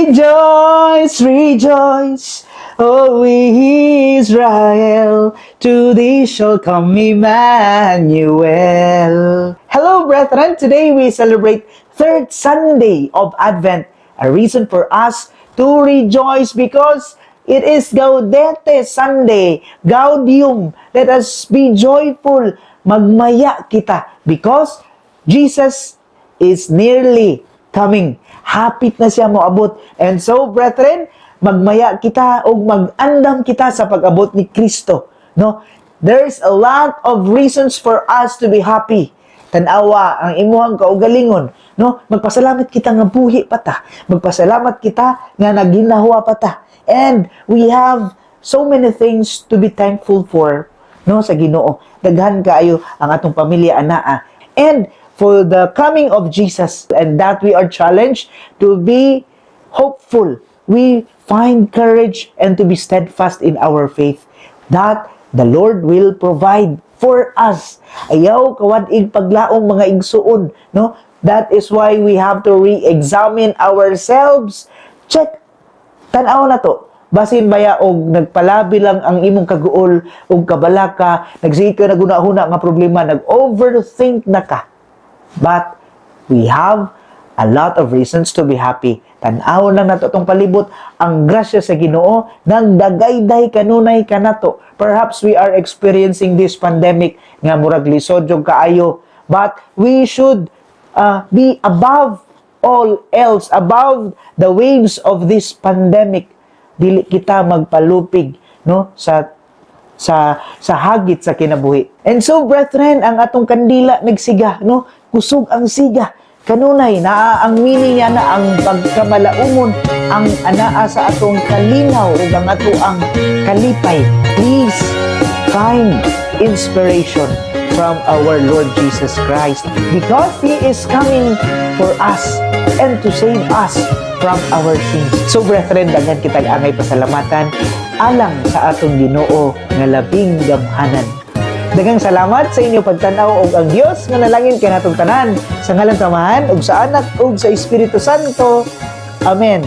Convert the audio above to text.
Rejoice, rejoice, O Israel, to thee shall come Emmanuel. Hello, brethren. Today we celebrate third Sunday of Advent, a reason for us to rejoice because it is Gaudete Sunday, Gaudium. Let us be joyful, magmaya kita, because Jesus is nearly coming. Hapit na siya moabot. And so, brethren, magmaya kita o mag-andam kita sa pag-abot ni Kristo. No? There's a lot of reasons for us to be happy. Tanawa ang imuhang kaugalingon. No? Magpasalamat kita nga buhi pa ta. Magpasalamat kita nga naginahwa pa ta. And we have so many things to be thankful for, no, sa Ginoo. Daghan kaayo ang atong pamilya anaa. And for the coming of Jesus, and that we are challenged to be hopeful. We find courage and to be steadfast in our faith that the Lord will provide for us. Ayaw kawadig paglaong mga igsuon, no? That is why we have to re-examine ourselves. Check, tanaw na to. Basin baya og nagpalabi lang ang imong kaguol og kabalaka, nagsiit ka na gunahuna nga problema, nag-overthink na ka. But we have a lot of reasons to be happy. Tanaw lang nato itong palibot, ang grasya sa Ginoo nang dagayday kanunay kanato. Perhaps we are experiencing this pandemic nga murag lisod jud kaayo, but we should be above all else, above the waves of this pandemic. Dili kita magpalupig, no, sa hagit sa kinabuhi. And so, brethren, ang atong kandila nagsiga, no? Kusog ang siga. Kanunay, naa ang meaning niya na ang pagkamalaumon, ang anaa sa atong kalinaw o ang ato ang kalipay. Please find inspiration from our Lord Jesus Christ because He is coming for us and to save us from our sins. So, brethren, daghan kitag angay pasalamatan alang sa atong Ginoo nga labing gamhanan. Daghang salamat sa inyo pagtanaw og ang Dios nga nalangin kay natong tanan sa ngalan sa Amahan ug sa Anak ug sa Espiritu Santo. Amen.